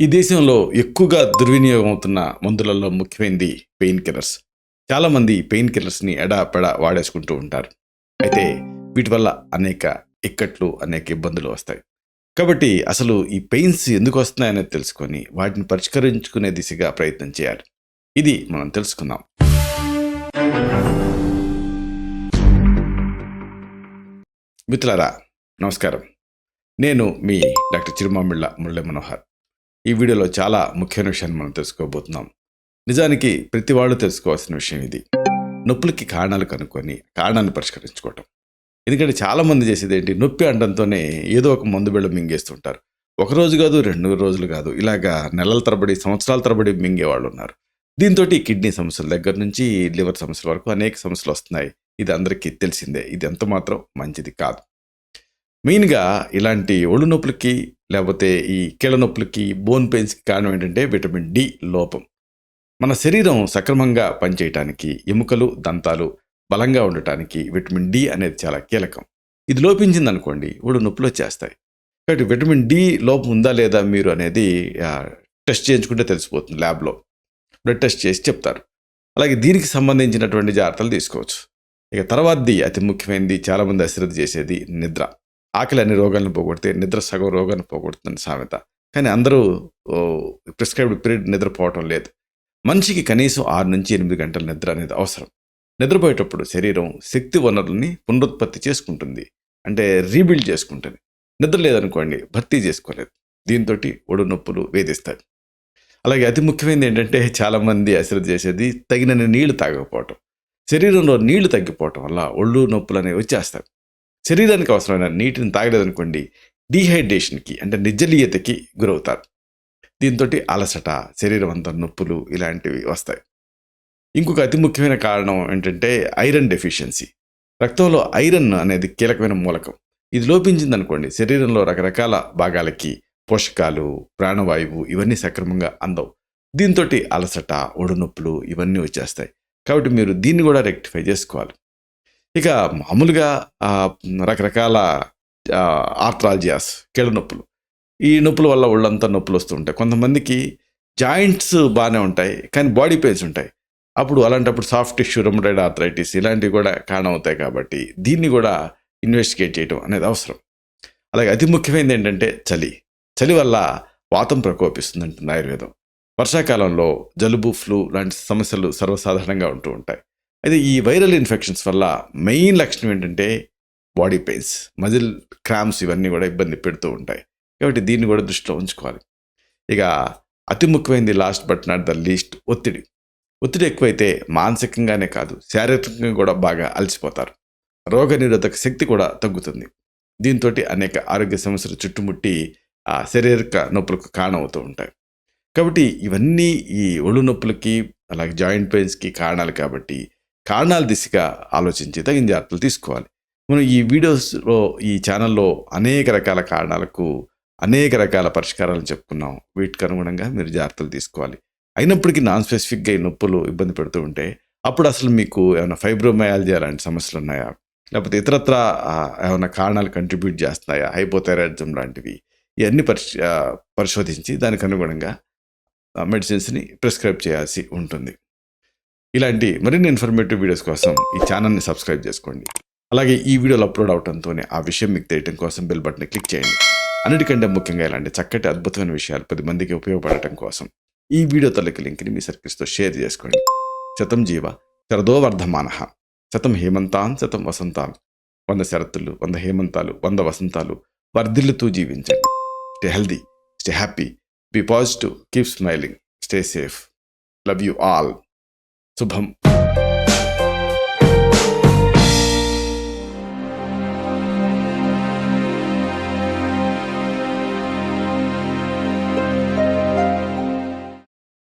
ఈ దేశంలో ఎక్కువగా దుర్వినియోగం అవుతున్న మందులలో ముఖ్యమైనది పెయిన్ కిల్లర్స్. చాలామంది పెయిన్ కిల్లర్స్ని ఎడాపెడా వాడేసుకుంటూ ఉంటారు. అయితే వీటి వల్ల అనేక ఇక్కట్లు, అనేక ఇబ్బందులు వస్తాయి. కాబట్టి అసలు ఈ పెయిన్స్ ఎందుకు వస్తున్నాయనేది తెలుసుకొని వాటిని పరిష్కరించుకునే దిశగా ప్రయత్నం చేయాలి. ఇది మనం తెలుసుకుందాం. మిత్రులారా, నమస్కారం. నేను మీ డాక్టర్ చిరుమామిళ్ళ మురళీ మనోహర్. ఈ వీడియోలో చాలా ముఖ్యమైన విషయాన్ని మనం తెలుసుకోబోతున్నాం. నిజానికి ప్రతి వాళ్ళు తెలుసుకోవాల్సిన విషయం ఇది. నొప్పులకి కారణాలు కనుక్కొని కారణాన్ని పరిష్కరించుకోవటం. ఎందుకంటే చాలామంది చేసేది ఏంటి, నొప్పి అనడంతోనే ఏదో ఒక మందు బిళ్ళ మింగేస్తుంటారు. ఒక రోజు కాదు, 2 రోజులు కాదు, ఇలాగా నెలల తరబడి, సంవత్సరాల తరబడి మింగే వాళ్ళు ఉన్నారు. దీంతో కిడ్నీ సమస్యల దగ్గర నుంచి లివర్ సమస్యల వరకు అనేక సమస్యలు వస్తున్నాయి. ఇది అందరికీ తెలిసిందే. ఇది ఎంత మాత్రం మంచిది కాదు. మెయిన్గా ఇలాంటి ఒళ్ళు నొప్పులకి, లేకపోతే ఈ కీళ్ళ నొప్పులకి, బోన్ పెయిన్స్కి కారణం ఏంటంటే విటమిన్ డి లోపం. మన శరీరం సక్రమంగా పనిచేయటానికి, ఎముకలు, దంతాలు బలంగా ఉండటానికి విటమిన్ డి అనేది చాలా కీలకం. ఇది లోపించిందనుకోండి, ఒళ్ళు నొప్పులు వచ్చేస్తాయి. కాబట్టి విటమిన్ డి లోపం ఉందా లేదా మీరు అనేది టెస్ట్ చేయించుకుంటే తెలిసిపోతుంది. ల్యాబ్లో బ్లడ్ టెస్ట్ చేసి చెప్తారు. అలాగే దీనికి సంబంధించినటువంటి జాగ్రత్తలు తీసుకోవచ్చు. ఇక తర్వాతది అతి ముఖ్యమైనది, చాలామంది అశ్రద్ధ చేసేది నిద్ర. ఆకలి అన్ని రోగాలను పోగొడితే నిద్ర సగం రోగాన్ని పోగొడుతుంది సామెత. కానీ అందరూ ప్రిస్క్రైబ్డ్ పీరియడ్ నిద్రపోవటం లేదు. మనిషికి కనీసం 6 నుంచి 8 గంటల నిద్ర అనేది అవసరం. నిద్రపోయేటప్పుడు శరీరం శక్తి వనరుల్ని పునరుత్పత్తి చేసుకుంటుంది, అంటే రీబిల్డ్ చేసుకుంటుంది. నిద్ర లేదనుకోండి, భర్తీ చేసుకోలేదు. దీంతో ఒళ్ళు నొప్పులు వేధిస్తాయి. అలాగే అతి ముఖ్యమైనది ఏంటంటే, చాలామంది అశ్రద్ధ చేసేది తగినన్ని నీళ్లు తాగకపోవటం. శరీరంలో నీళ్లు తగ్గిపోవటం వల్ల ఒళ్ళు నొప్పులు అనేవి వచ్చేస్తాయి. శరీరానికి అవసరమైన నీటిని తాగలేదనుకోండి, డీహైడ్రేషన్కి అంటే నిర్జలీయతకి గురవుతారు. దీంతో అలసట, శరీరం అంతా నొప్పులు ఇలాంటివి వస్తాయి. ఇంకొక అతి ముఖ్యమైన కారణం ఏంటంటే ఐరన్ డెఫిషియన్సీ. రక్తంలో ఐరన్ అనేది కీలకమైన మూలకం. ఇది లోపించిందనుకోండి, శరీరంలో రకరకాల భాగాలకి పోషకాలు, ప్రాణవాయువు ఇవన్నీ సక్రమంగా అందవు. దీంతో అలసట, ఒళ్ళు నొప్పులు ఇవన్నీ వచ్చేస్తాయి. కాబట్టి మీరు దీన్ని కూడా రెక్టిఫై చేసుకోవాలి. ఇక మామూలుగా రకరకాల ఆర్థ్రాలజియాస్, కీళ్ళ నొప్పులు, ఈ నొప్పుల వల్ల ఒళ్ళంతా నొప్పులు వస్తూ ఉంటాయి. కొంతమందికి జాయింట్స్ బాగానే ఉంటాయి, కానీ బాడీ పెయిన్స్ ఉంటాయి. అప్పుడు అలాంటప్పుడు సాఫ్ట్ టిష్యూ రుమటాయిడ్ ఆర్థరైటిస్ ఇలాంటివి కూడా కారణం అవుతాయి. కాబట్టి దీన్ని కూడా ఇన్వెస్టిగేట్ చేయడం అనేది అవసరం. అలాగే అతి ముఖ్యమైనది ఏంటంటే చలి వల్ల వాతం ప్రకోపిస్తుంది అంటుంది ఆయుర్వేదం. వర్షాకాలంలో జలుబు, ఫ్లూ లాంటి సమస్యలు సర్వసాధారణంగా ఉంటూ ఉంటాయి. అయితే ఈ వైరల్ ఇన్ఫెక్షన్స్ వల్ల మెయిన్ లక్షణం ఏంటంటే బాడీ పెయిన్స్, మజిల్ క్రాంప్స్ ఇవన్నీ కూడా ఇబ్బంది పెడుతూ ఉంటాయి. కాబట్టి దీన్ని కూడా దృష్టిలో ఉంచుకోవాలి. ఇక అతి ముఖ్యమైనది, last but not the least, ఒత్తిడి ఎక్కువైతే మానసికంగానే కాదు, శారీరకంగా కూడా బాగా అలసిపోతారు. రోగనిరోధక శక్తి కూడా తగ్గుతుంది. దీంతో అనేక ఆరోగ్య సమస్యలు చుట్టుముట్టి శారీరక నొప్పులకు కారణం అవుతూ ఉంటాయి. కాబట్టి ఇవన్నీ ఈ ఒళ్ళు నొప్పులకి, అలాగే జాయింట్ పెయిన్స్కి కారణాలు. కాబట్టి కారణాల దిశగా ఆలోచించి తగిన జాగ్రత్తలు తీసుకోవాలి. మనం ఈ వీడియోస్లో, ఈ ఛానల్లో అనేక రకాల కారణాలకు అనేక రకాల పరిష్కారాలను చెప్పుకున్నాం. వీటికి అనుగుణంగా మీరు జాగ్రత్తలు తీసుకోవాలి. అయినప్పటికీ నాన్ స్పెసిఫిక్గా ఈ నొప్పులు ఇబ్బంది పెడుతూ ఉంటే అప్పుడు అసలు మీకు ఏమైనా ఫైబ్రోమయాలజియా లాంటి సమస్యలు ఉన్నాయా, లేకపోతే ఇతరత్ర ఏమైనా కారణాలు కంట్రిబ్యూట్ చేస్తున్నాయా, హైపోథైరాయిడిజం లాంటివి, ఇవన్నీ పరిశోధించి దానికి అనుగుణంగా మెడిసిన్స్ని ప్రిస్క్రైబ్ చేయాల్సి ఉంటుంది. ఇలాంటి మరిన్ని ఇన్ఫర్మేటివ్ వీడియోస్ కోసం ఈ ఛానల్ని సబ్స్క్రైబ్ చేసుకోండి. అలాగే ఈ వీడియోలు అప్లోడ్ అవడంతోనే ఆ విషయం మీకు తెలియడం కోసం బెల్ బటన్ని క్లిక్ చేయండి. అన్నిటికంటే ముఖ్యంగా ఇలాంటి చక్కటి అద్భుతమైన విషయాలు 10 మందికి ఉపయోగపడటం కోసం ఈ వీడియో తల్లికి లింక్ని మీ సర్కిల్స్తో షేర్ చేసుకోండి. శతం జీవ శరదో వర్ధమానః, శతం హేమంతాన్ శతం వసంతాన్. 100 శరత్తులు, 100 హేమంతాలు, 100 వసంతాలు వర్ధిల్లుతూ జీవించండి. Stay healthy, stay happy, be positive, keep smiling, stay safe. Love you all. శుభం.